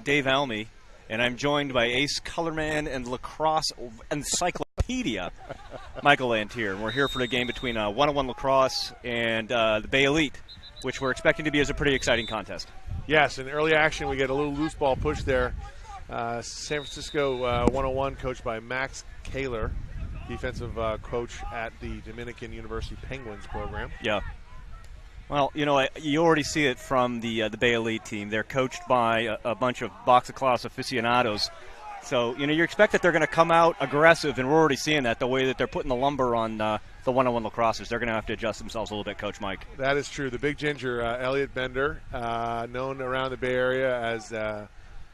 Dave Almy, and I'm joined by Ace Colorman and Lacrosse Encyclopedia, Michael Lantier. And we're here for the game between 101 Lacrosse and the Bay Elite, which we're expecting to be as a pretty exciting contest. Yes, in early action, we get a little loose ball push there. San Francisco 101, coached by Max Kaler, defensive coach at the Dominican University Penguins program. Yeah. Well, you know, you already see it from the Bay Elite team. They're coached by a bunch of box lacrosse aficionados. So, you know, you expect that they're going to come out aggressive, and we're already seeing that, the way that they're putting the lumber on the 101 lacrossers. They're going to have to adjust themselves a little bit, Coach Mike. That is true. The big ginger, Elliot Bender, known around the Bay Area as,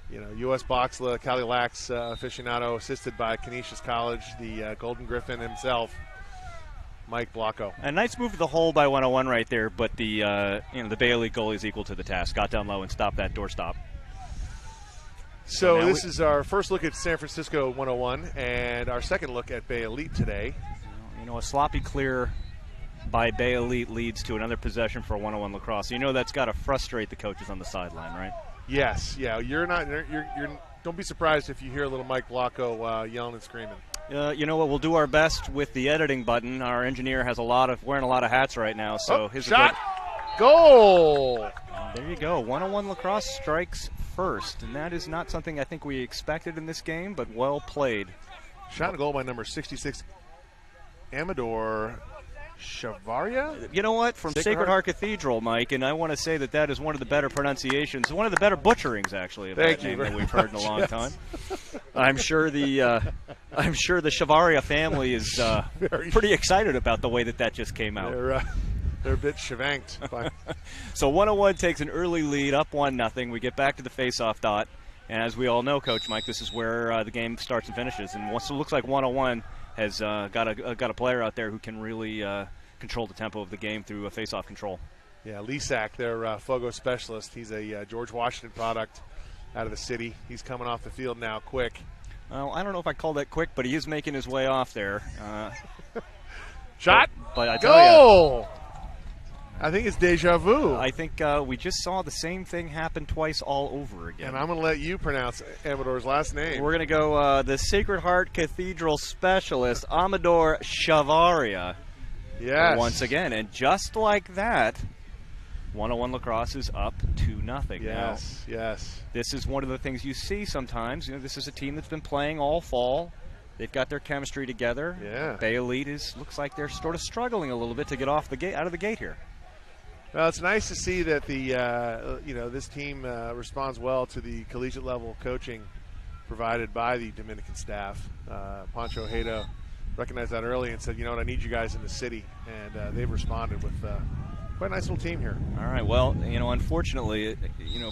U.S. Boxla, Cali Lax aficionado, assisted by Canisius College, the Golden Griffin himself, Mike Blocko. A nice move to the hole by 101 right there, but the Bay Elite goalie is equal to the task. Got down low and stopped that doorstop. So this is our first look at San Francisco 101 and our second look at Bay Elite today. You know, a sloppy clear by Bay Elite leads to another possession for 101 Lacrosse. You know that's got to frustrate the coaches on the sideline, right? Yes, yeah. You're don't be surprised if you hear a little Mike Blocko yelling and screaming. You know what? We'll do our best with the editing button. Our engineer has wearing a lot of hats right now. So his shot, goal. There you go. 101 Lacrosse strikes first, and that is not something I think we expected in this game, but well played. Shot and goal by number 66, Amador Chavaria. You know what? From Sacred Heart Cathedral, Mike, and I want to say that is one of the better pronunciations, one of the better butcherings, actually, of that name that we've heard in a long time. I'm sure the Chavaria family is pretty excited about the way that just came out. They're a bit chavanked. So 101 takes an early lead, up 1-0. We get back to the face-off dot, and as we all know, Coach Mike, this is where the game starts and finishes. And it looks like 101 has got a player out there who can really control the tempo of the game through a face-off control. Yeah, Lisak, their Fogo specialist. He's a George Washington product out of the city. He's coming off the field now quick. Well, I don't know if I call that quick, but he is making his way off there. Shot, but I tell goal! I think it's deja vu. I think we just saw the same thing happen twice all over again. And I'm going to let you pronounce Amador's last name. We're going to go the Sacred Heart Cathedral specialist, Amador Chavaria. Yes. Once again. And just like that, 101 Lacrosse is up 2-0. Yes, yes. This is one of the things you see sometimes. You know, this is a team that's been playing all fall. They've got their chemistry together. Yeah. Bay Elite looks like they're sort of struggling a little bit to get out of the gate here. Well, it's nice to see that this team responds well to the collegiate level coaching provided by the Dominican staff. Pancho Heda recognized that early and said, you know what, I need you guys in the city, and they've responded with quite a nice little team here. All right. Well, unfortunately,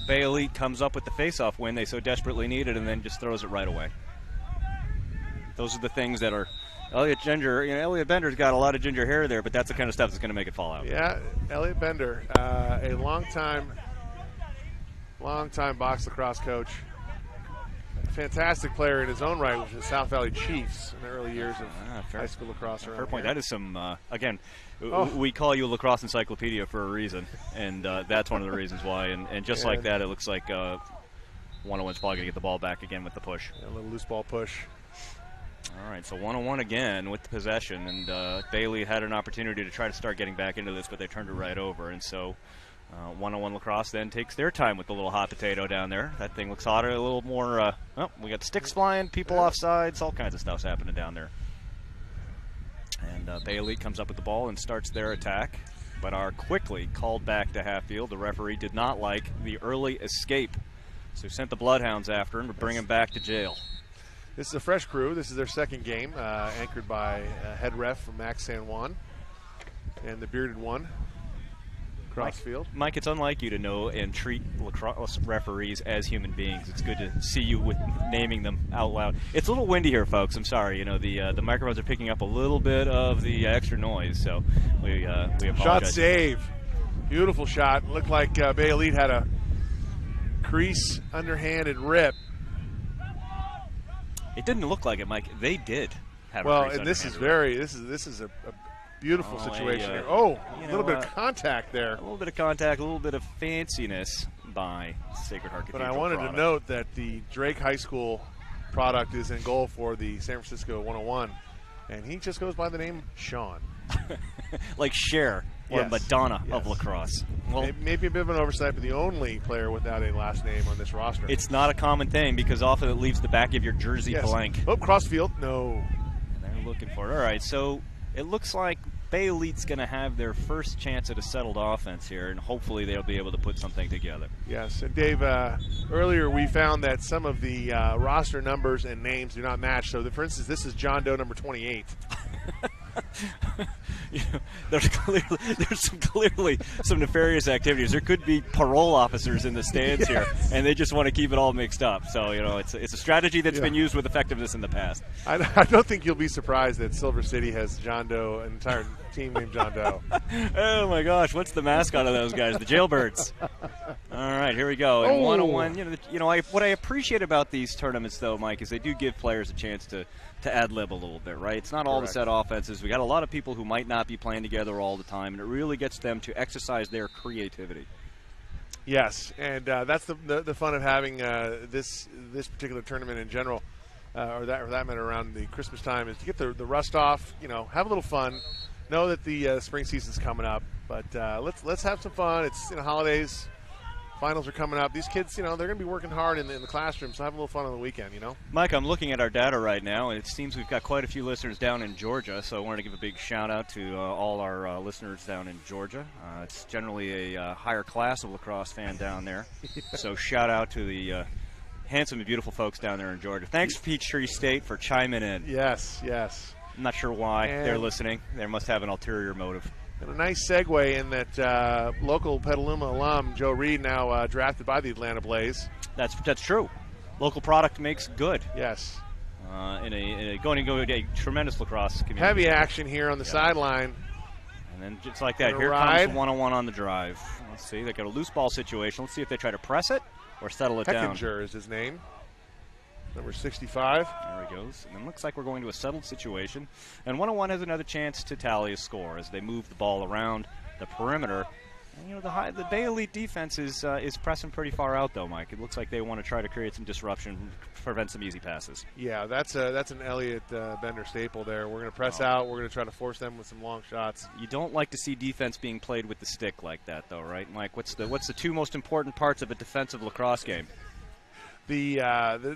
Bay Elite comes up with the face-off win they so desperately needed, and then just throws it right away. Those are the things that are. Elliot Bender's got a lot of ginger hair there, but that's the kind of stuff that's going to make it fall out. Yeah, Elliot Bender, a long-time box lacrosse coach, a fantastic player in his own right with the South Valley Chiefs in the early years of high school lacrosse. Fair point. That is some, we call you a lacrosse encyclopedia for a reason, and that's one of the reasons why. And just like that, it looks like 101's probably going to get the ball back again with the push. A little loose ball push. All right, so 101 again with the possession, and Bailey had an opportunity to try to start getting back into this, but they turned it right over. And so 101 Lacrosse then takes their time with the little hot potato down there. That thing looks hotter, a little more, we got sticks flying, people off sides, all kinds of stuff's happening down there. And Bailey comes up with the ball and starts their attack, but are quickly called back to half field. The referee did not like the early escape, so sent the Bloodhounds after him to bring him back to jail. This is a fresh crew. This is their second game, anchored by head ref from Max San Juan and the bearded one, Crossfield. Mike, it's unlike you to know and treat lacrosse referees as human beings. It's good to see you with naming them out loud. It's a little windy here, folks. I'm sorry. The microphones are picking up a little bit of the extra noise, so we apologize. Shot save. Beautiful shot. Looked like Bay Elite had a crease underhanded rip. It didn't look like it, Mike. They did have a crease. Well, and this is a beautiful situation here. Oh, a little bit of contact there. A little bit of contact, a little bit of fanciness by Sacred Heart But Cathedral I wanted product. to note that the Drake High School product is in goal for the San Francisco 101, and he just goes by the name Sean. Like Cher or Yes. Madonna Yes. of lacrosse. Well, Maybe a bit of an oversight, but the only player without a last name on this roster. it's not a common thing because often it leaves the back of your jersey Yes. blank. Oh, crossfield. No. And they're looking for it. All right, so it looks like Bay Elite's going to have their first chance at a settled offense here, and hopefully they'll be able to put something together. Yes, and Dave, earlier we found that some of the roster numbers and names do not match. So, for instance, this is John Doe number 28. You know, there's clearly some nefarious activities. There could be parole officers in the stands here, and they just want to keep it all mixed up. So, you know, it's a strategy that's been used with effectiveness in the past. I don't think you'll be surprised that Silver City has John Doe, an entire team named John Doe. Oh my gosh, what's the mascot of those guys? The Jailbirds. All right, here we go. And 101. What I appreciate about these tournaments, though, Mike, is they do give players a chance to ad-lib a little bit, right? It's not all the set offenses. We got a lot of people who might not be playing together all the time, and it really gets them to exercise their creativity. Yes, and that's the fun of having this particular tournament in general, or that matter around the Christmas time, is to get the rust off. You know, have a little fun. Know that the spring season's coming up, but let's have some fun. It's holidays. Finals are coming up. These kids, they're going to be working hard in the classroom, so have a little fun on the weekend, Mike, I'm looking at our data right now, and it seems we've got quite a few listeners down in Georgia, so I wanted to give a big shout-out to all our listeners down in Georgia. It's generally a higher class of lacrosse fan down there, so shout-out to the handsome and beautiful folks down there in Georgia. Thanks, Peachtree State, for chiming in. Yes, yes. I'm not sure why they're listening. They must have an ulterior motive. And a nice segue in that local Petaluma alum, Joe Reed, now drafted by the Atlanta Blaze. That's true. Local product makes good. Yes. In a tremendous lacrosse community. Heavy action here on the sideline. And then just like that, here ride. comes 101 on the drive. Let's see. They got a loose ball situation. Let's see if they try to press it or settle it down. Heckinger is his name. Number 65. There he goes. And it looks like we're going to a settled situation. And 101 has another chance to tally a score as they move the ball around the perimeter. And, the Bay Elite defense is pressing pretty far out, though, Mike. It looks like they want to try to create some disruption, prevent some easy passes. Yeah, that's an Elliott Bender staple there. We're going to press out. We're going to try to force them with some long shots. You don't like to see defense being played with the stick like that, though, right, Mike? What's the two most important parts of a defensive lacrosse game? That's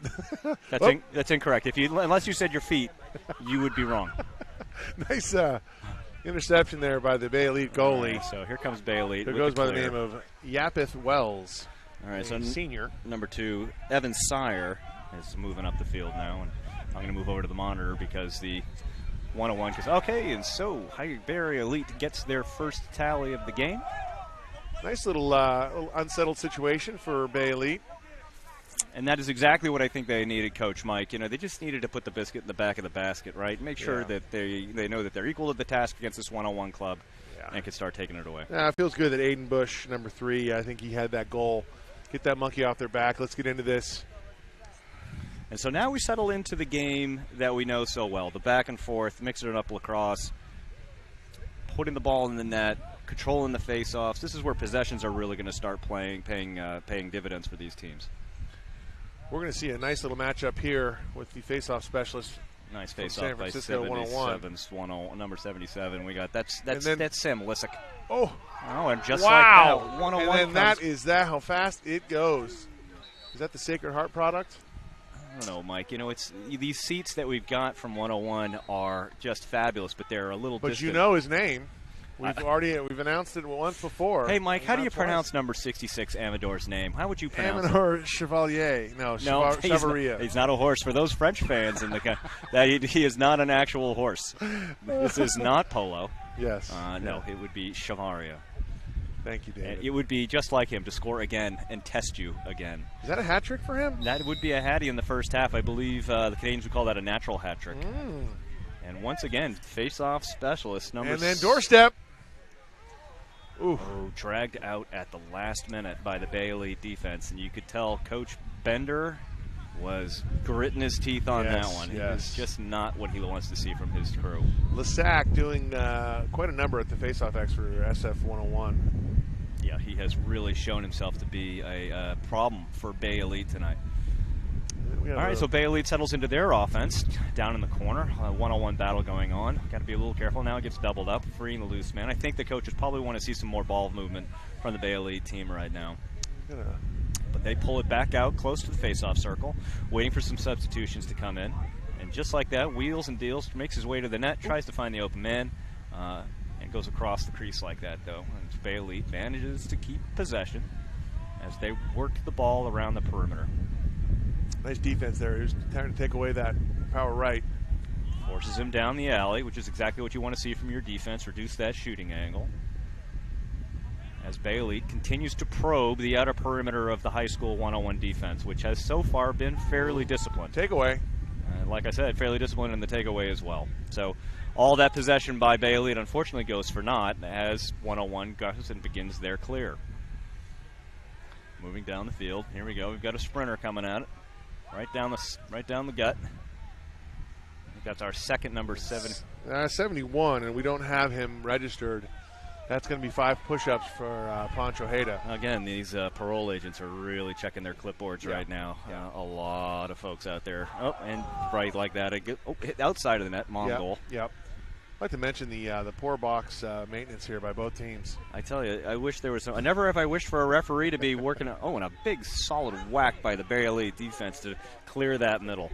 incorrect. Unless you said your feet, you would be wrong. Nice interception there by the Bay Elite goalie. Right, so here comes Bay Elite. Who goes by the name of Yapith Wells. All right, so senior. Number 2, Evan Sire is moving up the field now, and I'm going to move over to the monitor because the 101 goes, okay, and so Bay Elite gets their first tally of the game. Nice little unsettled situation for Bay Elite. And that is exactly what I think they needed, Coach Mike. They just needed to put the biscuit in the back of the basket, right? Make sure that they know that they're equal to the task against this 101 club and can start taking it away. It feels good that Aiden Bush, number 3, I think he had that goal. Get that monkey off their back. Let's get into this. And so now we settle into the game that we know so well, the back and forth, mixing it up lacrosse, putting the ball in the net, controlling the face-offs. This is where possessions are really going to start paying dividends for these teams. We're going to see a nice little matchup here with the face-off specialist. Nice face-off by 77, number 77. We got that's Sam Lissick. Oh, and just like that, 101. And then is that how fast it goes? Is that the Sacred Heart product? I don't know, Mike. It's these seats that we've got from 101 are just fabulous, but they're a little. But distant. you know his name. We've announced it once before. Hey, Mike, how do you pronounce number 66 Amador's name? How would you pronounce Amador Chevalier. No, Chevalier. He's not a horse. For those French fans, he is not an actual horse. This is not polo. Yes. No, it would be Chevalier. Thank you, David. It would be just like him to score again and test you again. Is that a hat trick for him? That would be a hattie in the first half. I believe the Canadians would call that a natural hat trick. And once again, face-off specialist number. And then doorstep. Ooh. Dragged out at the last minute by the Bay Elite defense, and you could tell Coach Bender was gritting his teeth on that one. Yes. It's just not what he wants to see from his crew. Lasac doing quite a number at the face-off X for SF 101. Yeah, he has really shown himself to be a problem for Bay Elite tonight. All right, so Bay Elite settles into their offense down in the corner. A one-on-one battle going on. Got to be a little careful now. It gets doubled up, freeing the loose man. I think the coaches probably want to see some more ball movement from the Bay Elite team right now. But they pull it back out close to the face-off circle, waiting for some substitutions to come in. And just like that, wheels and deals, makes his way to the net, tries to find the open man, and goes across the crease like that, though. And Bay Elite manages to keep possession as they work the ball around the perimeter. Nice defense there. He was trying to take away that power right. Forces him down the alley, which is exactly what you want to see from your defense, reduce that shooting angle. As Bay Elite continues to probe the outer perimeter of the high school one-on-one defense, which has so far been fairly disciplined. Takeaway. Like I said, fairly disciplined in the takeaway as well. So all that possession by Bay Elite unfortunately goes for naught as one-on-one goes and begins their clear. Moving down the field. Here we go. We've got a sprinter coming at it. Right down the gut. I think that's our second number 71, and we don't have him registered. That's going to be 5 push-ups for Pancho Heda. Again, these parole agents are really checking their clipboards right now. A lot of folks out there. Oh, and right like that. Hit outside of the net, goal. Yep. I'd like to mention the poor box maintenance here by both teams. I tell you, I wish there was some. Never have I wished for a referee to be working. And a big solid whack by the Bay Elite defense to clear that middle.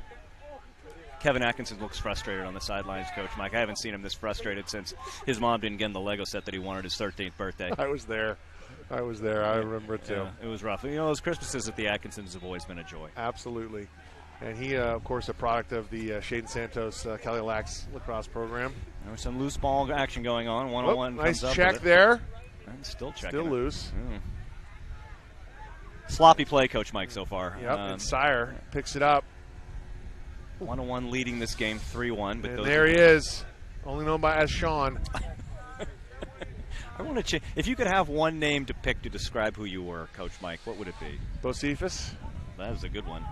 Kevin Atkinson looks frustrated on the sidelines, Coach Mike. I haven't seen him this frustrated since his mom didn't get him the Lego set that he wanted his 13th birthday. I was there. I remember it too. Yeah, it was rough. Those Christmases at the Atkinsons have always been a joy. Absolutely. And he, of course, a product of the Shaden Santos Cali Lax lacrosse program. There was some loose ball action going on. One-on-one nice comes check up there. And still checking. Still loose. Sloppy play, Coach Mike, so far. Yep, and Sire picks it up. 1-1 leading this game 3-1. And there he is, only known as Sean. I want to change. If you could have one name to pick to describe who you were, Coach Mike, what would it be? Bocephus. That was a good one.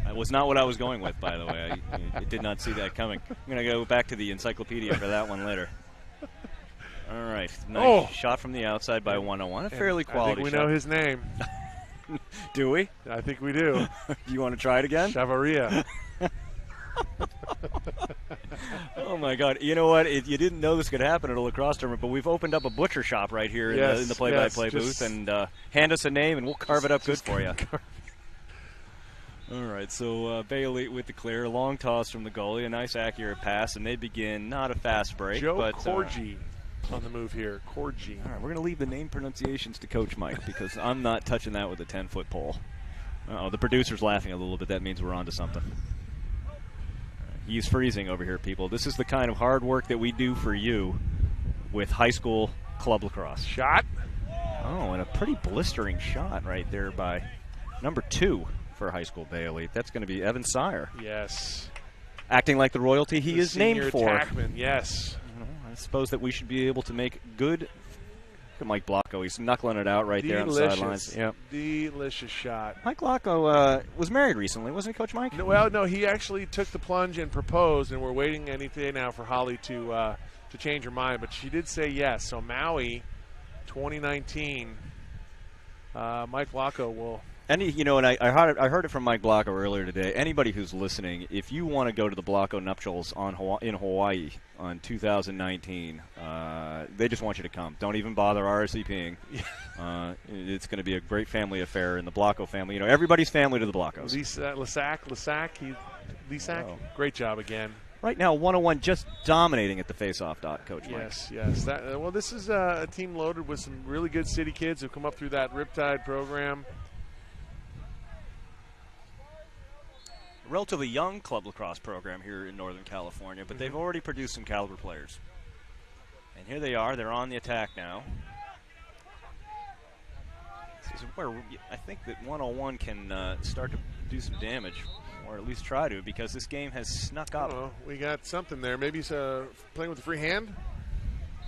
That was not what I was going with, by the way. I did not see that coming. I'm going to go back to the encyclopedia for that one later. All right. Nice shot from the outside by 1-1. A fairly quality shot. I think we know his name. Do we? I think we do. You want to try it again? Chavaria. Oh, my God. You know what? You didn't know this could happen at a lacrosse tournament, but we've opened up a butcher shop right here in the play-by-play booth. And hand us a name, and we'll carve it up good for you. All right, so Bay Elite with the clear. Long toss from the goalie. A nice accurate pass, and they begin not a fast break. Joe Corgi on the move here. Corgi. All right, we're going to leave the name pronunciations to Coach Mike because I'm not touching that with a 10-foot pole. The producer's laughing a little bit. That means we're on to something. He's freezing over here, people. This is the kind of hard work that we do for you with high school club lacrosse. Shot. Oh, and a pretty blistering shot right there by number 2 for high school Bay Elite. That's going to be Evan Sire. Yes. Acting like the royalty he is named for. Attackman, yes. I suppose that we should be able to make good. Look at Mike Blocko. He's knuckling it out right there on the sidelines. Yep. Delicious shot. Mike Blocko was married recently, wasn't he, Coach Mike? No, he actually took the plunge and proposed, and we're waiting any day now for Holly to change her mind. But she did say yes. So Maui, 2019, Mike Blocko will. And I heard it from Mike Blocko earlier today. Anybody who's listening, if you want to go to the Blocko nuptials in Hawaii on 2019, they just want you to come. Don't even bother RSVPing. It's going to be a great family affair in the Blocko family. Everybody's family to the Blockos. Lisak, great job again. Right now, 101 just dominating at the face-off dot, Coach Mike. Yes. This is a team loaded with some really good city kids who come up through that Riptide program. Relatively young club lacrosse program here in Northern California, but they've already produced some caliber players. And here they are. They're on the attack now. This is where I think that 101 can start to do some damage, or at least try to, because this game has snuck up. We got something there. Maybe he's playing with a free hand.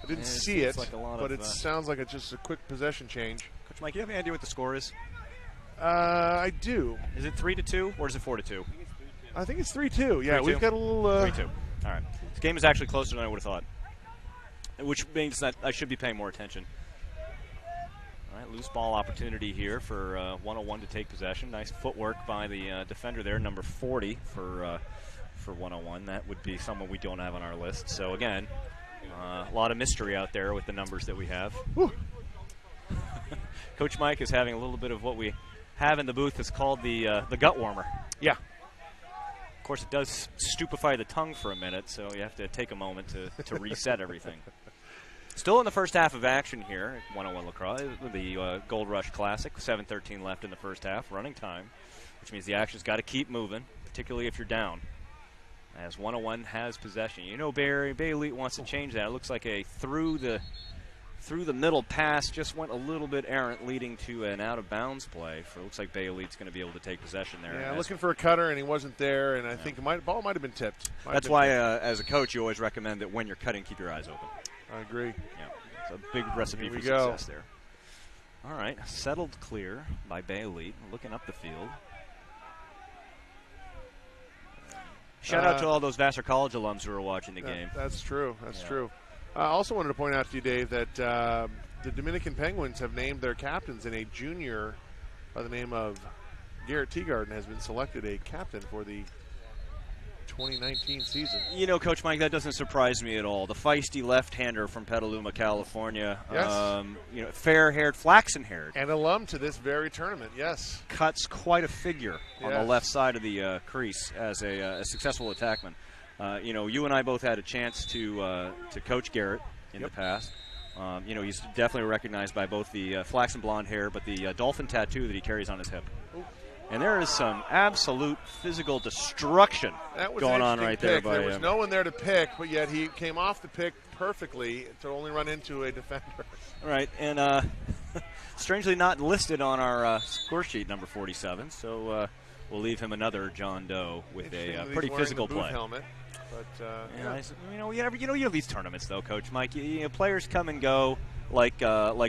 I didn't see it, but it sounds like it's just a quick possession change. Coach Mike, you have any idea what the score is? I do. Is it 3-2 or is it 4-2? I think it's 3-2. Yeah, 3-2? We've got a little. 3-2. All right. This game is actually closer than I would have thought, which means that I should be paying more attention. loose ball opportunity here for 101 to take possession. Nice footwork by the defender there, number 40 for 101. That would be someone we don't have on our list. So again, a lot of mystery out there with the numbers that we have. Coach Mike is having a little bit of what we have in the booth. It's called the gut warmer. Yeah. Of course, it does stupefy the tongue for a minute, so you have to take a moment to reset everything. Still in the first half of action here at 101 Lacrosse, the Gold Rush Classic. 7:13 left in the first half, running time, which means the action's got to keep moving, particularly if you're down. As 101 has possession. You know, Bay Elite wants to change that. It looks like a through the middle pass just went a little bit errant, leading to an out-of-bounds play. For looks like Bay Elite's going to be able to take possession there. Yeah, looking for a cutter, and he wasn't there, and I think the ball might have been tipped. That's why, as a coach, you always recommend that when you're cutting, keep your eyes open. I agree. Yeah, it's a big recipe for success there. All right, settled clear by Bay Elite, looking up the field. Shout out to all those Vassar College alums who are watching the game. That's true. That's true. I also wanted to point out to you, Dave, that the Dominican Penguins have named their captains, and a junior by the name of Garrett Teagarden has been selected a captain for the 2019 season. You know, Coach Mike, that doesn't surprise me at all. The feisty left-hander from Petaluma, California. Yes. You know, fair-haired, flaxen-haired. And alum to this very tournament, yes. Cuts quite a figure on the left side of the crease as a successful attackman. You know, you and I both had a chance to coach Garrett in the past. You know, he's definitely recognized by both the flaxen blonde hair, but the dolphin tattoo that he carries on his hip. Ooh. And there is some absolute physical destruction going on right there. There was no one there to pick, but yet he came off the pick perfectly to only run into a defender. Right, and strangely not listed on our score sheet, number 47. So we'll leave him another John Doe with a pretty physical play. Helmet. But you know these tournaments though, Coach Mike. You know, players come and go like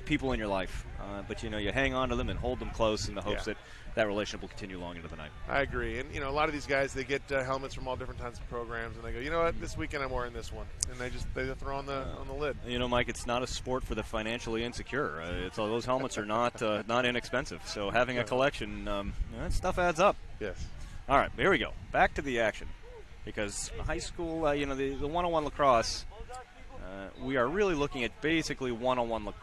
people in your life, but you know you hang on to them and hold them close in the hopes that relationship will continue long into the night. I agree, and you know a lot of these guys they get helmets from all different types of programs, and they go, you know what, this weekend I'm wearing this one, and they throw on the lid. You know, Mike, it's not a sport for the financially insecure. Those helmets are not inexpensive, so having a collection, that stuff adds up. Yes. All right, here we go. Back to the action. Because high school, the 101 lacrosse, we are really looking at basically one-on-one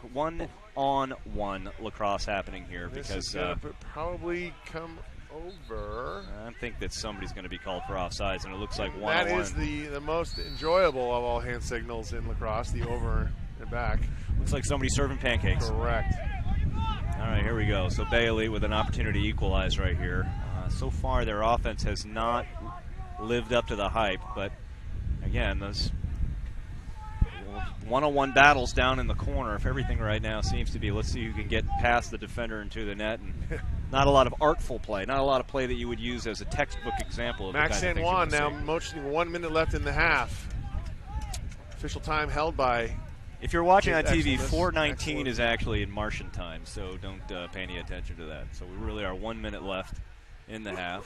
lacrosse happening here. This because is gonna probably come over. I think that somebody's going to be called for offsides, and it looks like one-on-one. That is the most enjoyable of all hand signals in lacrosse, the over and back. Looks like somebody's serving pancakes. Correct. All right, here we go. So Bay Elite with an opportunity to equalize right here. So far, their offense has not lived up to the hype, but again, those one-on-one battles down in the corner. If everything right now seems to be, let's see who can get past the defender into the net, and not a lot of artful play, not a lot of play that you would use as a textbook example of Max the kind San of Juan now motioning 1 minute left in the half. Official time held by. If you're watching on TV, 4:19 is actually in Martian time, so don't pay any attention to that. So we really are 1 minute left in the half.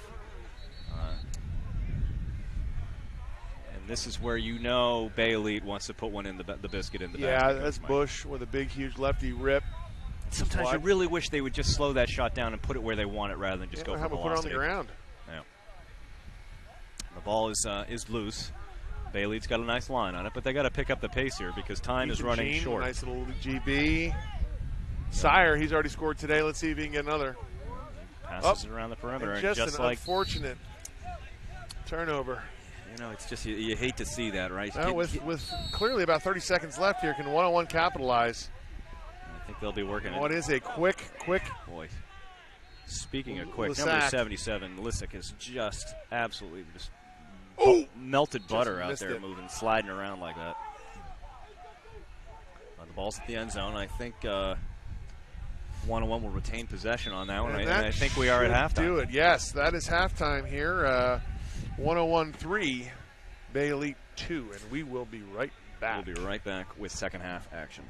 This is where Bay Elite wants to put one in the biscuit in the basket. Yeah, that's Bush with a big, huge lefty rip. Sometimes you really wish they would just slow that shot down and put it where they want it rather than just go for velocity. Put it on the ground. Yeah. The ball is loose. Bay Elite's got a nice line on it, but they got to pick up the pace here because time is running short. Nice little GB. Sire, he's already scored today. Let's see if he can get another. Passes it around the perimeter. And just an unfortunate turnover. You know, it's just you hate to see that, right? Well, with clearly about 30 seconds left here, can 101 capitalize? I think they'll be working. What is a quick? Boy, speaking of quick, Lissac. Number 77, Lissac is just absolutely just melted butter out there, moving, sliding around like that. The ball's at the end zone. I think 101 will retain possession on that one, and I think we are at halftime. Do it, yes. That is halftime here. 101-3, Bay Elite 2, and we will be right back. We'll be right back with second half action.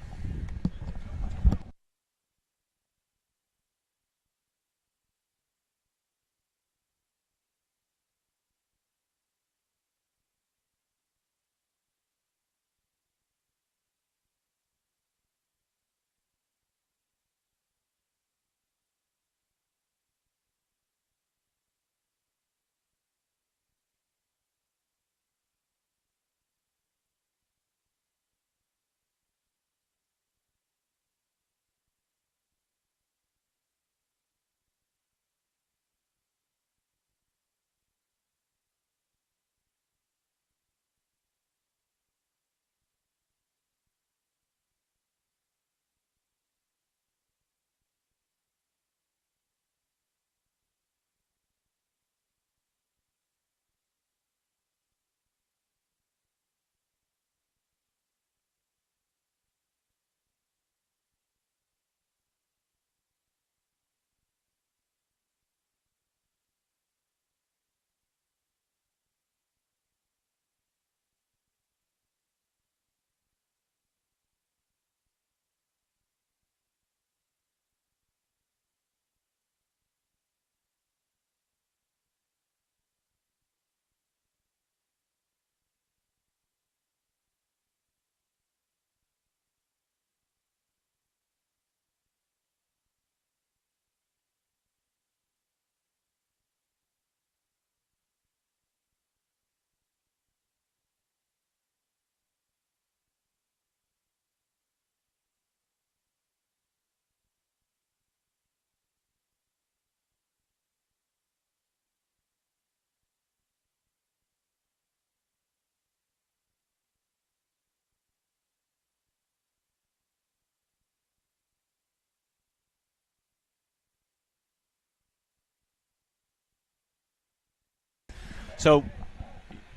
So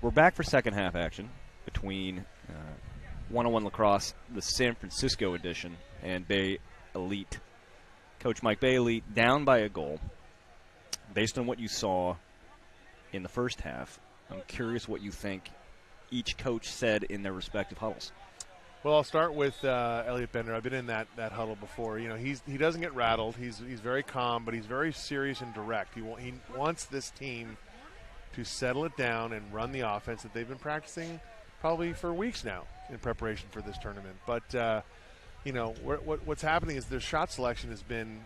we're back for second half action between 101 Lacrosse, the San Francisco edition, and Bay Elite. Coach Mike, Bay Elite down by a goal. Based on what you saw in the first half, I'm curious what you think each coach said in their respective huddles. Well, I'll start with Elliot Bender. I've been in that huddle before. You know, he doesn't get rattled. He's very calm, but he's very serious and direct. He wants this team to settle it down and run the offense that they've been practicing probably for weeks now in preparation for this tournament. But you know, what's happening is their shot selection has been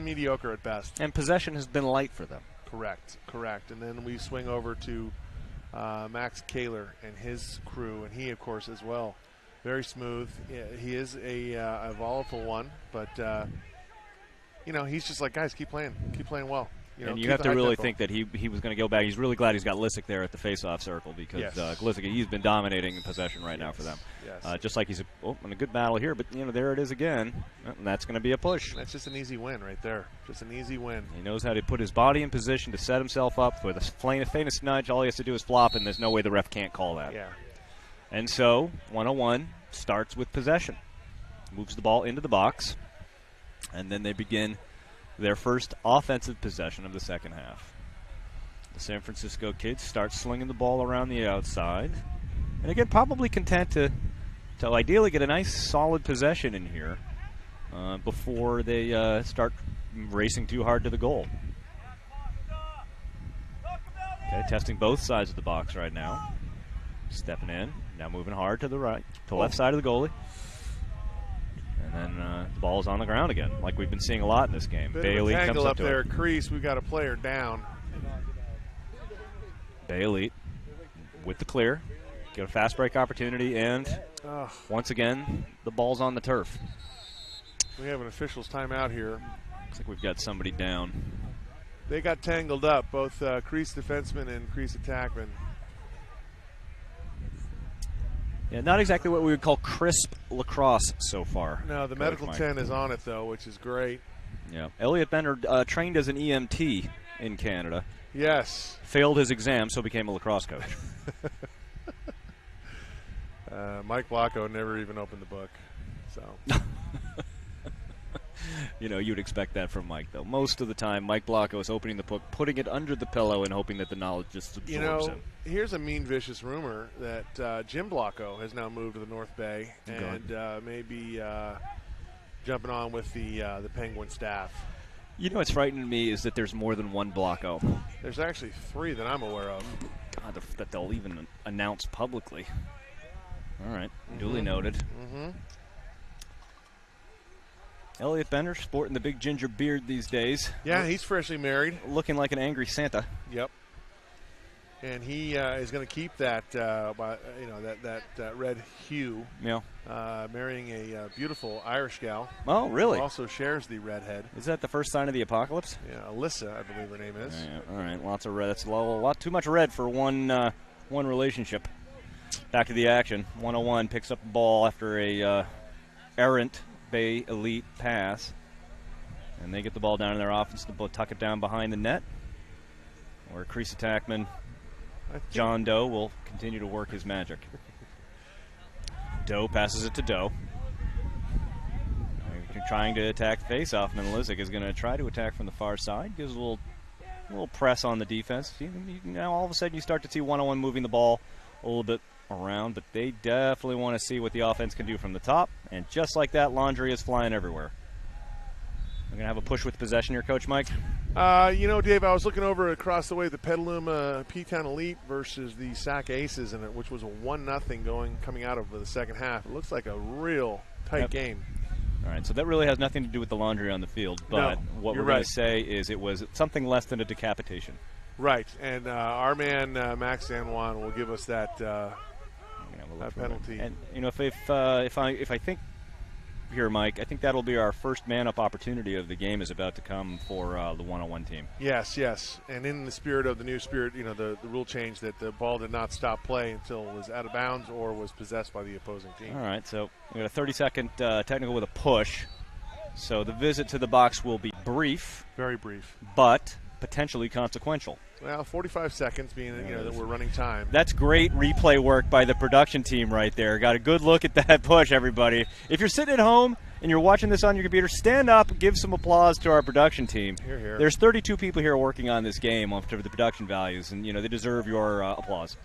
mediocre at best, and possession has been light for them. Correct. And then we swing over to Max Kaler and his crew, and he, of course, as well. Very smooth. Yeah, he is a volatile one, but you know, he's just like, guys, keep playing well. You know, and you have to really think that he was going to go back. He's really glad he's got Lissick there at the face-off circle because Lissick, he's been dominating in possession right now for them. Yes. Just like he's in a good battle here, but you know, there it is again. And that's going to be a push. That's just an easy win right there. Just an easy win. He knows how to put his body in position to set himself up for the faintest nudge. All he has to do is flop, and there's no way the ref can't call that. Yeah. And so 101 starts with possession, moves the ball into the box, and then they begin their first offensive possession of the second half. The San Francisco kids start slinging the ball around the outside, and again, probably content to ideally get a nice solid possession in here before they start racing too hard to the goal. Okay, testing both sides of the box right now. Stepping in, now moving hard to the right, to left side of the goalie. And then the ball is on the ground again, like we've been seeing a lot in this game. Bailey comes up to there, it. crease. We've got a player down. Bailey with the clear, get a fast break opportunity, and once again, the ball's on the turf. We have an official's timeout here. Looks like we've got somebody down. They got tangled up, both crease defenseman and crease attackman. Yeah, not exactly what we would call crisp lacrosse so far. No, the medical 10 is on it, though, which is great. Yeah. Elliot Bender trained as an EMT in Canada. Yes. Failed his exam, so became a lacrosse coach. Mike Blocko never even opened the book. So. You know, you'd expect that from Mike, though. Most of the time, Mike Blocko is opening the book, putting it under the pillow, and hoping that the knowledge just absorbs him. Here's a mean, vicious rumor that Jim Blocko has now moved to the North Bay and maybe jumping on with the Penguin staff. You know what's frightening me is that there's more than one Blocko. There's actually 3 that I'm aware of. God, that they'll even announce publicly. All right, duly noted. Mm-hmm. Elliot Bender sporting the big ginger beard these days. Yeah, he's freshly married. Looking like an angry Santa. Yep. And he is going to keep that, that red hue. Yeah. Marrying a beautiful Irish gal. Oh, really? Who also shares the redhead. Is that the first sign of the apocalypse? Yeah, Alyssa, I believe her name is. Yeah, all right, lots of red. That's a lot too much red for one relationship. Back to the action. 101 picks up the ball after a errant Bay Elite pass, and they get the ball down in their offense to tuck it down behind the net, where crease attackman John Doe will continue to work his magic. Doe passes it to Doe. Trying to attack face-off, and then Lissick is going to try to attack from the far side. Gives a little press on the defense. Now all of a sudden you start to see 101 moving the ball a little bit around, but they definitely want to see what the offense can do from the top, and just like that, laundry is flying everywhere. We're going to have a push with possession here, Coach Mike. Dave, I was looking over across the way the Petaluma P-Town Elite versus the Sac Aces, which was a 1-0 coming out of the second half. It looks like a real tight game. All right, so that really has nothing to do with the laundry on the field, but what we're going to say is it was something less than a decapitation. Right, and our man Max San Juan will give us that penalty. And if I think here, Mike, I think that'll be our first man-up opportunity of the game is about to come for the 101 team. Yes, and in the spirit of the new spirit, the rule change that the ball did not stop play until it was out of bounds or was possessed by the opposing team. All right, so we got a 30-second technical with a push. So the visit to the box will be brief. Very brief. But potentially consequential. Well, 45 seconds being, that we're running time. That's great replay work by the production team right there. Got a good look at that push, everybody. If you're sitting at home and you're watching this on your computer, stand up, give some applause to our production team. Hear, hear. There's 32 people here working on this game off of the production values, and, they deserve your applause.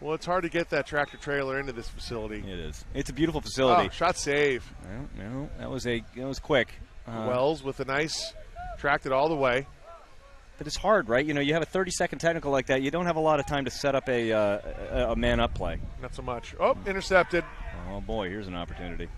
Well, it's hard to get that tractor trailer into this facility. It is. It's a beautiful facility. Oh, shot save. Well, that was quick. Wells with a nice tracked it all the way. But it's hard, right? You have a 30-second technical like that. You don't have a lot of time to set up a man-up play. Not so much. Oh, intercepted. Oh, boy, here's an opportunity.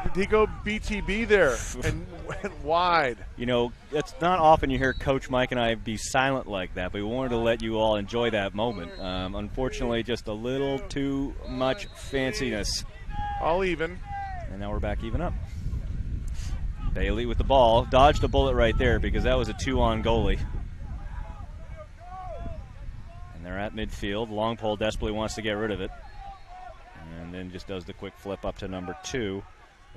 Did he go BTB there and went wide? It's not often you hear Coach Mike and I be silent like that, but we wanted to let you all enjoy that moment. Unfortunately, just a little too much fanciness. All even. And now we're back even up. Bailey with the ball. Dodged a bullet right there because that was a 2-on goalie. And they're at midfield. Long pole desperately wants to get rid of it. And then just does the quick flip up to number 2,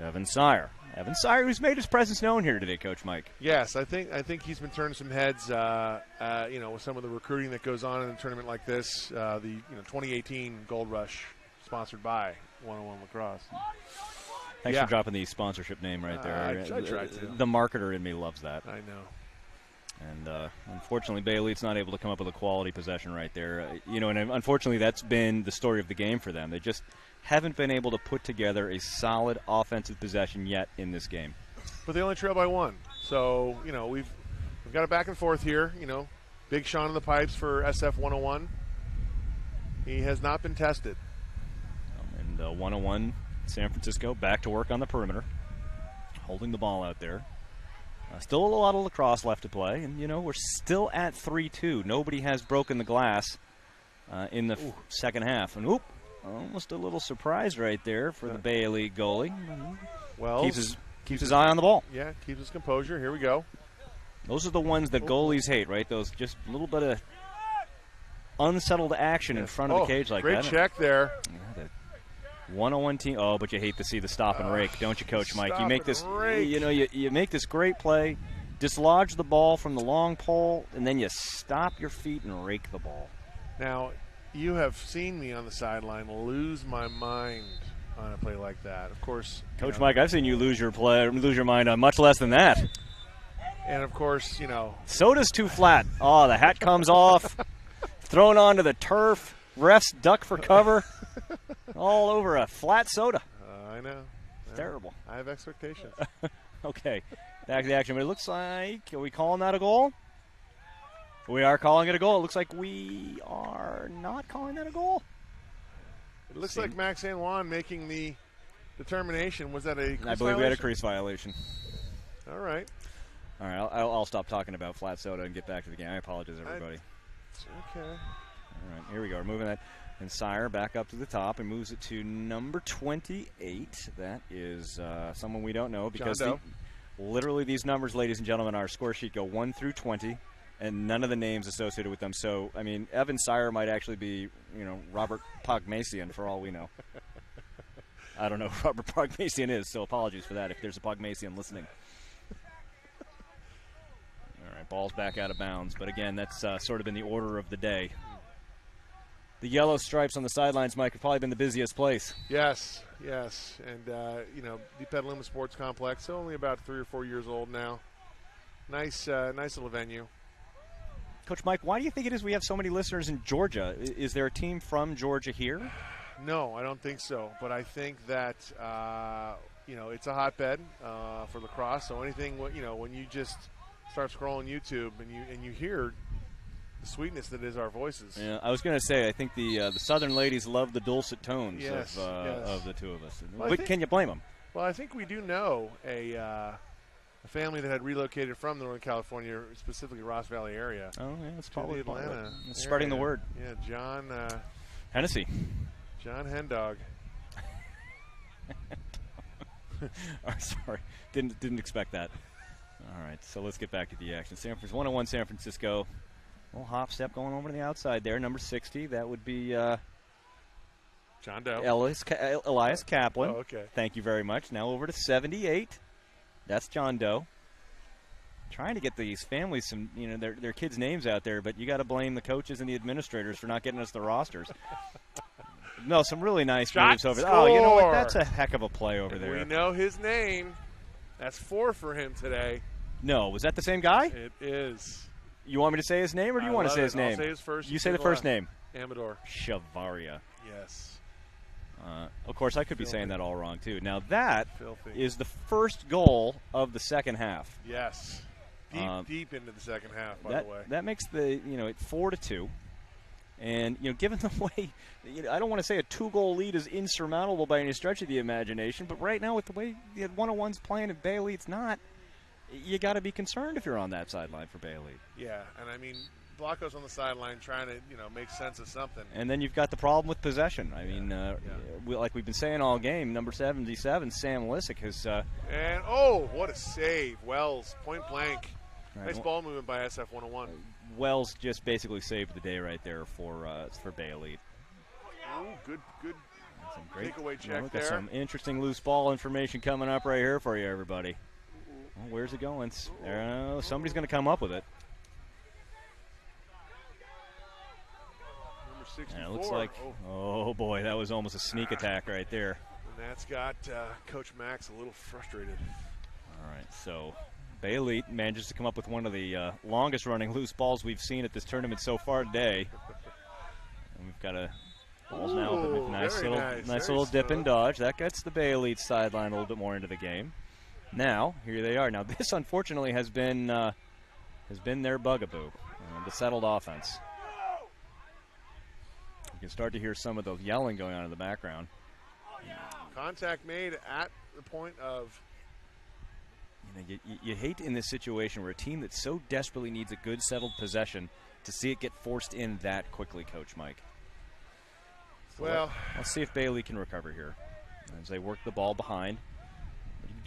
Evan Sire. Evan Sire, who's made his presence known here today, Coach Mike. Yes, I think he's been turning some heads, with some of the recruiting that goes on in a tournament like this. The 2018 Gold Rush, sponsored by 101 Lacrosse. Thanks for dropping the sponsorship name right there. I tried to. The marketer in me loves that. I know. And unfortunately, Bailey, it's not able to come up with a quality possession right there. And unfortunately, that's been the story of the game for them. They just haven't been able to put together a solid offensive possession yet in this game. But they only trail by 1. So, we've got a back and forth here. Big Sean in the pipes for SF 101. He has not been tested. And 101 San Francisco back to work on the perimeter, holding the ball out there. Still a lot of lacrosse left to play, and we're still at 3-2. Nobody has broken the glass in the second half. And almost a little surprise right there for the Bailey goalie. Well, keeps his eye on the ball. Yeah, keeps his composure. Here we go. Those are the ones that goalies hate, right? Those just a little bit of unsettled action in front of the cage like that. Great check there. Yeah, 101 team. Oh, but you hate to see the stop and rake, don't you, Coach Mike? You make this, you make this great play, dislodge the ball from the long pole, and then you stop your feet and rake the ball. Now, you have seen me on the sideline lose my mind on a play like that. Of course, Coach Mike, I've seen you lose your mind on much less than that. And of course, soda's too flat. Oh, the hat comes off, thrown onto the turf. Refs duck for cover. All over a flat soda. I know. It's terrible. I have expectations. Okay, back to the action. But it looks like, are we calling that a goal? We are calling it a goal. It looks like we are not calling that a goal. It looks like Max Anwan making the determination. Was that a crease I believe violation? we had a crease violation. All right. All right, I'll stop talking about flat soda and get back to the game. I apologize, everybody. Okay. All right, here we go. We're moving that. And Sire back up to the top and moves it to number 28. That is someone we don't know because literally these numbers, ladies and gentlemen, our score sheet go 1 through 20, and none of the names associated with them. So, I mean, Evan Sire might actually be, Robert Pogmasian for all we know. I don't know who Robert Pogmasian is, so apologies for that if there's a Pogmasian listening. All right, ball's back out of bounds. But, again, that's sort of been the order of the day. The yellow stripes on the sidelines, Mike, have probably been the busiest place. Yes. And, the Petaluma Sports Complex, only about 3 or 4 years old now. Nice little venue. Coach Mike, why do you think it is we have so many listeners in Georgia? Is there a team from Georgia here? No, I don't think so. But I think that, it's a hotbed for lacrosse. So anything, when you just start scrolling YouTube and you hear the sweetness that is our voices. Yeah, I was going to say, I think the Southern ladies love the dulcet tones yes. of the two of us. Well, but can you blame them? Well, I think we do know a family that had relocated from Northern California, specifically Ross Valley area. Oh, yeah, it's probably Atlanta. It's spreading the word. Yeah, John Hennessy. John Hendog. Oh, sorry, didn't expect that. All right, so let's get back to the action. 101 San Francisco. Little hop step going over to the outside there. Number 60, that would be John Doe. Elias Kaplan. Oh, okay. Thank you very much. Now over to 78. That's John Doe. Trying to get these families some, their kids' names out there, but you got to blame the coaches and the administrators for not getting us the rosters. No, some really nice moves over there. Oh, you know what? That's a heck of a play over there. We know his name. That's 4 for him today. No, was that the same guy? It is. You want me to say his name, or do you want to say his name? I'll say his first. You say the first name. Amador. Shavaria. Yes. Of course, I could be saying that all wrong, too. Now, that Filthy. is the first goal of the second half. Yes. Deep into the second half, by the way. That makes the, it 4-2. And, given the way, I don't want to say a 2-goal lead is insurmountable by any stretch of the imagination, but right now with the way the 101's playing at Bailey, it's not. You got to be concerned if you're on that sideline for Bailey. Yeah, and I mean, Blanco's on the sideline trying to, make sense of something. And then you've got the problem with possession. I mean, like we've been saying all game, number 77, Sam Lissick has. And what a save! Wells, point blank. Right. Nice ball movement by SF 101. Wells just basically saved the day right there for Bailey. Oh, good. Some great takeaway check there. Got some interesting loose ball information coming up right here for you, everybody. Well, where's it going? Somebody's going to come up with it. Number 64. And it looks like, oh boy, that was almost a sneak attack right there. And that's got Coach Max a little frustrated. All right, so Bailey manages to come up with one of the longest-running loose balls we've seen at this tournament so far today. And we've got balls now. Nice little dip and dodge. That gets the Bailey sideline a little bit more into the game. Now, here they are. Now, this unfortunately has been their bugaboo, the settled offense. You can start to hear some of the yelling going on in the background. Contact made at the point of. You hate in this situation where a team that so desperately needs a good settled possession to see it get forced in that quickly, Coach Mike. So let's see if Bailey can recover here as they work the ball behind.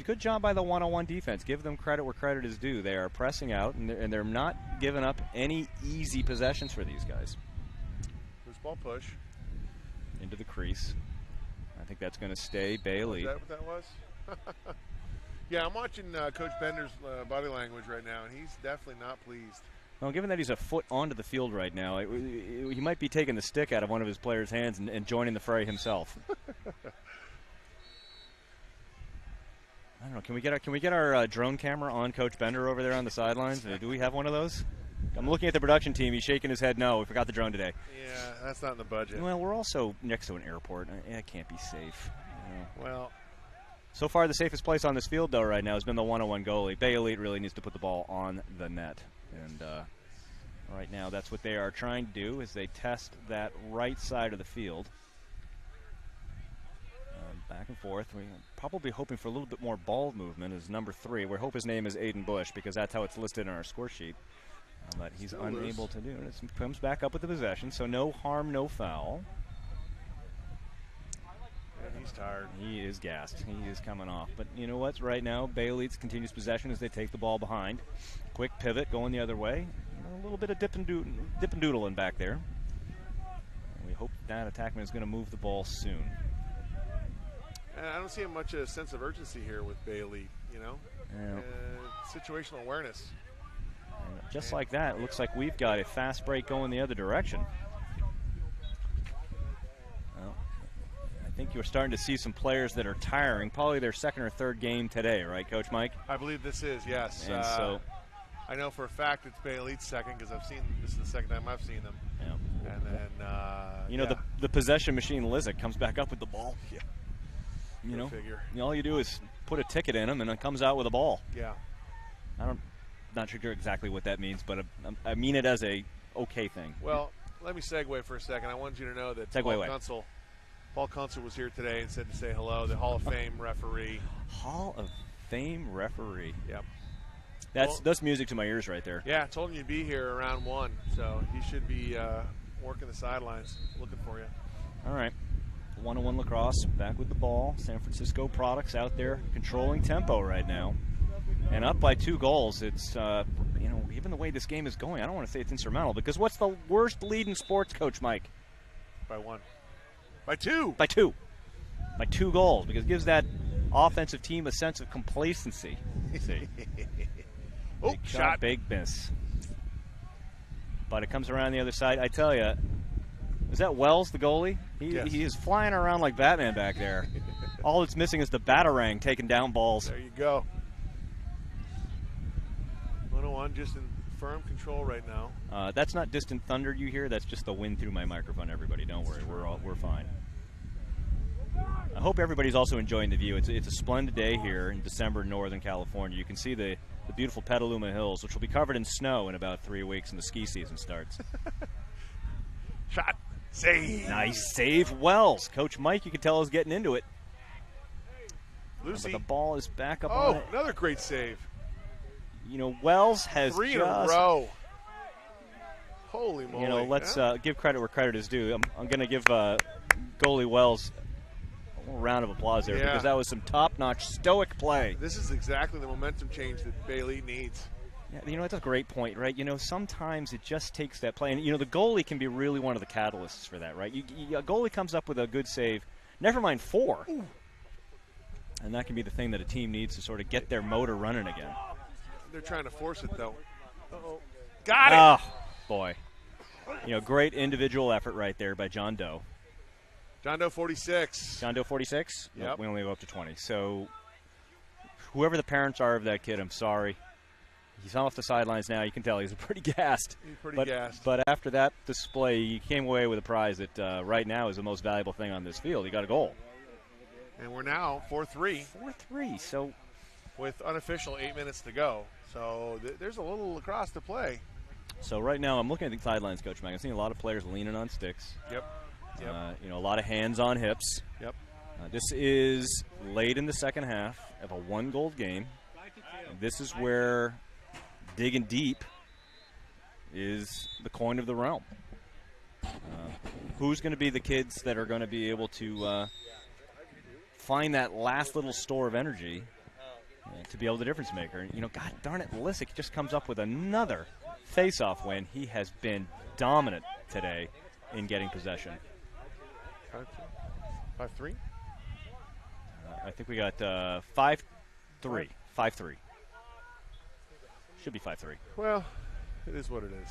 Good job by the 101 defense. Give them credit where credit is due. They are pressing out, and they're not giving up any easy possessions for these guys. Loose ball push. Into the crease. I think that's going to stay Bailey. Is that what that was? Yeah, I'm watching Coach Bender's body language right now, and he's definitely not pleased. Well, given that he's a foot onto the field right now, he might be taking the stick out of one of his players' hands and joining the fray himself. I don't know. Can we get our drone camera on Coach Bender over there on the sidelines? Do we have one of those? I'm looking at the production team. He's shaking his head no. We forgot the drone today. Yeah, that's not in the budget. Well, we're also next to an airport. It can't be safe. Well, so far the safest place on this field, though, right now has been the 101 goalie. Bailey really needs to put the ball on the net. And right now that's what they are trying to do is they test that right side of the field. Back and forth. We're probably hoping for a little bit more ball movement as number 3. We hope his name is Aiden Bush because that's how it's listed on our score sheet. But he's unable to do it. It comes back up with the possession, so no harm, no foul. Yeah, he's tired. He is gassed. He is coming off. But you know what? Right now, Bailey's continues possession as they take the ball behind. Quick pivot going the other way. A little bit of dip and doodling back there. And we hope that attackman is going to move the ball soon. And I don't see much of a sense of urgency here with Bailey, situational awareness. And just like that, it looks like we've got a fast break going the other direction. Well, I think you're starting to see some players that are tiring, probably their second or third game today, right, Coach Mike? I believe this is, yes. And so I know for a fact it's Bailey's second because this is the second time I've seen them. Yeah. And then, the possession machine Lizick comes back up with the ball. Yeah. All you do is put a ticket in him, and it comes out with a ball. Yeah. Not sure exactly what that means, but I mean it as a okay thing. Well, let me segue for a second. I wanted you to know that Paul Kunzel was here today and said to say hello, the Hall of Fame referee. Hall of Fame referee. Yep. That's music to my ears right there. Yeah, I told him you'd be here around 1, so he should be working the sidelines, looking for you. All right. 101 Lacrosse back with the ball. San Francisco products out there controlling tempo right now. And up by 2 goals. It's, given the way this game is going, I don't want to say it's insurmountable because what's the worst lead in sports, Coach Mike? By 1. By 2. By 2. By 2 goals because it gives that offensive team a sense of complacency. See. Oh, Big shot. big miss. But it comes around the other side. I tell you, is that Wells, the goalie? Yes. He is flying around like Batman back there. All it's missing is the batarang taking down balls. There you go. 101 just in firm control right now. That's not distant thunder you hear. That's just the wind through my microphone, everybody. Don't worry. We're fine. I hope everybody's also enjoying the view. It's a splendid day here in December in Northern California. You can see the beautiful Petaluma Hills, which will be covered in snow in about 3 weeks when the ski season starts. Shot. Save. Nice save, Wells. Coach Mike, you can tell, is getting into it. Lucy. But the ball is back up on Oh, it. another great save. You know, Wells has 3 just, in a row. Holy moly. you know, let's give credit where credit is due. I'm going to give goalie Wells a little round of applause there because that was some top-notch stoic play. This is exactly the momentum change that Bailey needs. Yeah, you know, that's a great point, right? You know, sometimes it just takes that play. And, you know, the goalie can be really one of the catalysts for that, right? A goalie comes up with a good save, never mind 4. Ooh. And that can be the thing that a team needs to sort of get their motor running again. They're trying to force it, though. Uh-oh. Got it! Oh, boy. You know, great individual effort right there by John Doe. John Doe 46. John Doe 46? Yep. No, we only go up to 20. So whoever the parents are of that kid, I'm sorry. He's off the sidelines now. You can tell he's pretty gassed. He's pretty gassed. But after that display, he came away with a prize that right now is the most valuable thing on this field. He got a goal. And we're now 4-3. 4-3. So with unofficial 8 minutes to go. So there's a little lacrosse to play. So right now I'm looking at the sidelines, Coach Mike. I'm seeing a lot of players leaning on sticks. Yep. You know, a lot of hands on hips. Yep. This is late in the second half of a 1-goal game. And this is where digging deep is the coin of the realm. Who's going to be the kids that are going to be able to find that last little store of energy to be able to difference maker? And, you know, God darn it, Lissick just comes up with another face-off win. He has been dominant today in getting possession. 5-3? I think we got 5-3. 5-3. Should be 5-3. Well, it is what it is.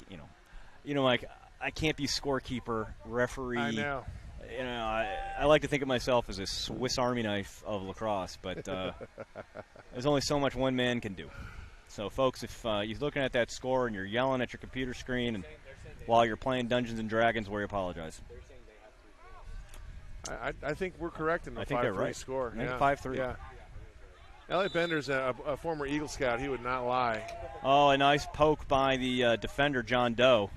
You know, Mike, I can't be scorekeeper, referee. I know. You know, I like to think of myself as a Swiss Army knife of lacrosse, but there's only so much one man can do. So, folks, if you're looking at that score and you're yelling at your computer screen and while you're playing Dungeons and Dragons, we apologize. I think we're correct in the 5-3 right. score. I think 5-3. Yeah. Elliot Bender's a former Eagle Scout. He would not lie. Oh, a nice poke by the defender, John Doe,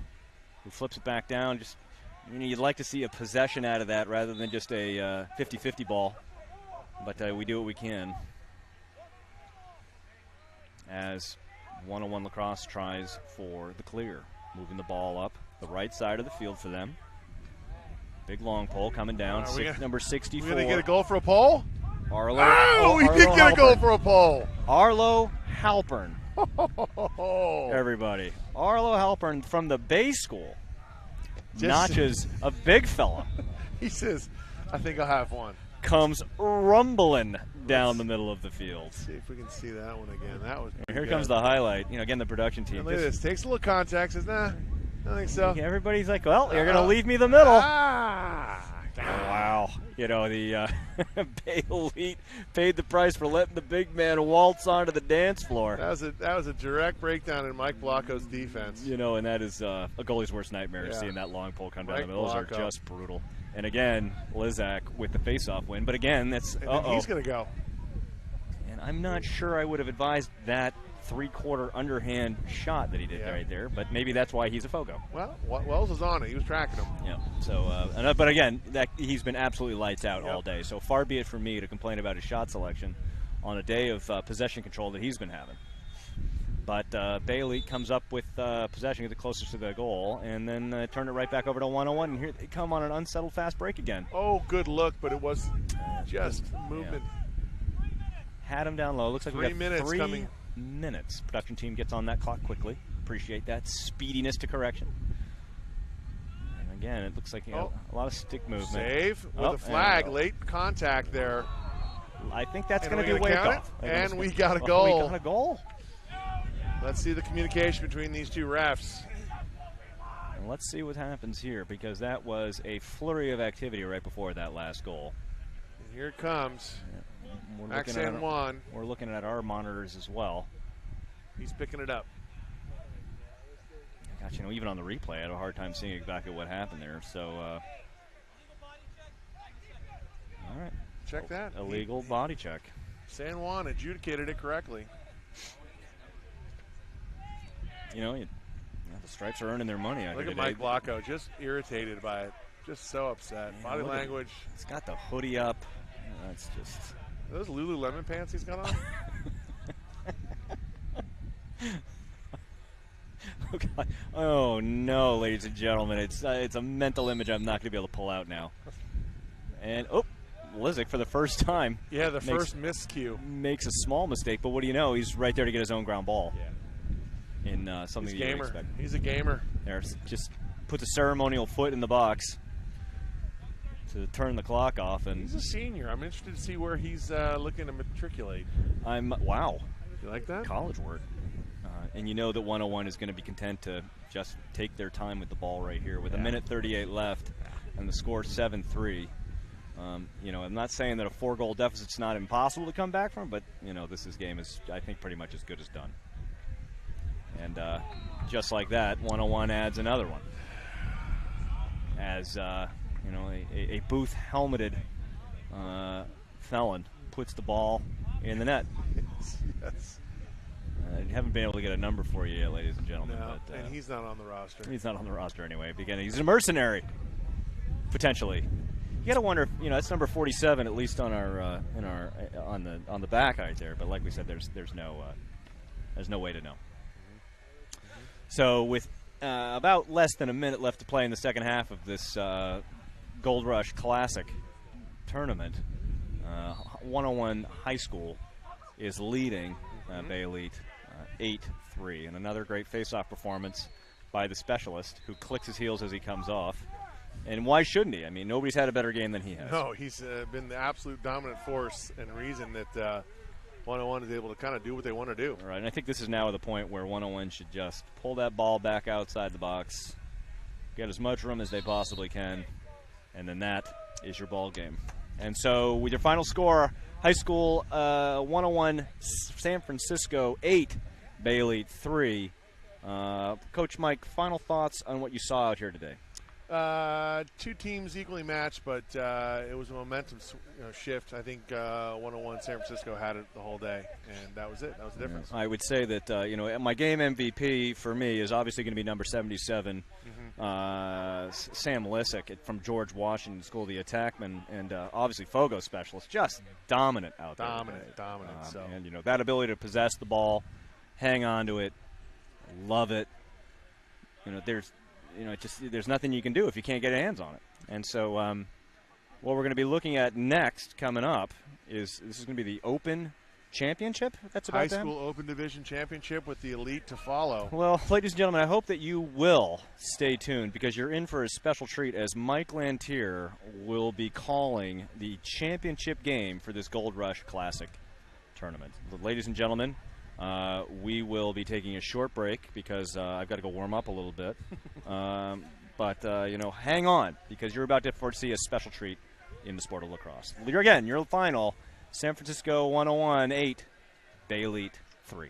who flips it back down. Just, you know, you'd like to see a possession out of that rather than just a 50-50 ball. But we do what we can. As 101 Lacrosse tries for the clear. Moving the ball up the right side of the field for them. Big long pole coming down. Number 64. We're going to get a goal for a pole? Arlo. Oh, we did get a goal for a pole. Arlo Halpern. Oh. Everybody. Arlo Halpern from the Bay School. Notches a big fella. He says, I think I'll have one. Comes rumbling down the middle of the field. Let's see if we can see that one again. That was Here comes the highlight. You know, again, the production team. And look at this. Takes a little contact. Says, nah, I don't think so. Everybody's like, well, you're going to leave me the middle. Oh, wow. You know, the Bay Elite paid the price for letting the big man waltz onto the dance floor. That was a direct breakdown in Mike Blanco's defense. You know, and that is a goalie's worst nightmare, seeing that long pole come down the middle. Those are just brutal. And again, Lizak with the face-off win. But again, that's he's going to go. And I'm not sure I would have advised that three-quarter underhand shot that he did right there. But maybe that's why he's a FOGO. Well, Wells was on it. He was tracking him. Yeah. So, but again, he's been absolutely lights out all day. So far be it from me to complain about his shot selection on a day of possession control that he's been having. But Bailey comes up with possession, gets it closest to the goal, and then turn it right back over to 101. And here they come on an unsettled fast break again. Oh, good look, but it was just movement. Had him down low. Looks like we got 3 minutes. Production team gets on that clock quickly. Appreciate that speediness to correction. And again, it looks like a lot of stick movement. Save with a flag. Late contact there. I think that's going to be we're a gonna count wake-off. it, and we got a goal. We got a goal. Let's see the communication between these two refs. And let's see what happens here, because that was a flurry of activity right before that last goal. And here it comes. Yeah. Max San Juan. We're looking at our monitors as well. He's picking it up. Gosh, even on the replay, I had a hard time seeing exactly what happened there. So, all right. Check that. Illegal body check. San Juan adjudicated it correctly. The Stripes are earning their money. Look at Mike Blocko, just irritated by it, just so upset. Yeah, body language. He's got the hoodie up. That's just. Are those Lululemon pants he's got on? Oh, God. Oh no, ladies and gentlemen, it's a mental image I'm not going to be able to pull out now. And Lizick for the first time. Yeah, the first miscue. Makes a small mistake, but what do you know? He's right there to get his own ground ball. Yeah. In something He's you expect. He's a gamer. There, just put the ceremonial foot in the box to turn the clock off. And he's a senior. I'm interested to see where he's looking to matriculate. Wow. You like that? College word. And you know that 101 is going to be content to just take their time with the ball right here with a minute 38 left and the score 7-3. I'm not saying that a 4-goal deficit's not impossible to come back from, but this game is, I think, pretty much as good as done. And just like that, 101 adds another one. As a Booth-helmeted felon puts the ball in the net. Yes. I haven't been able to get a number for you yet, ladies and gentlemen. No, but, and he's not on the roster. He's not on the roster anyway. He's a mercenary, potentially. You got to wonder if that's number 47, at least on our on the back right there. But like we said, there's no way to know. So with about less than a minute left to play in the second half of this Gold Rush Classic tournament, 101 High School is leading Bay Elite 8-3. And another great face-off performance by the specialist, who clicks his heels as he comes off. And why shouldn't he? I mean, nobody's had a better game than he has. No, he's been the absolute dominant force and reason that 101 is able to kind of do what they want to do. All right, and I think this is now at the point where 101 should just pull that ball back outside the box, get as much room as they possibly can, and then that is your ball game. And so with your final score, high school 101 San Francisco 8, Bay Elite 3. Coach Mike, final thoughts on what you saw out here today? Two teams equally matched, but it was a momentum shift. I think 101 San Francisco had it the whole day, and that was it. That was the difference. I would say that my game MVP for me is obviously going to be number 77, Sam Lissick from George Washington School, the attackman, and obviously Fogo specialist, just dominant out there. Dominant. And that ability to possess the ball, hang on to it, love it. There's nothing you can do if you can't get hands on it. And so what we're going to be looking at next coming up is this is going to be the Open Championship. That's about High School Open Division Championship with the Elite to follow. Well, ladies and gentlemen, I hope that you will stay tuned, because you're in for a special treat as Mike Lantier will be calling the championship game for this Gold Rush Classic tournament. Ladies and gentlemen, we will be taking a short break because I've got to go warm up a little bit. But hang on, because you're about to foresee a special treat in the sport of lacrosse. Your final, San Francisco 101 8, Bay Elite 3.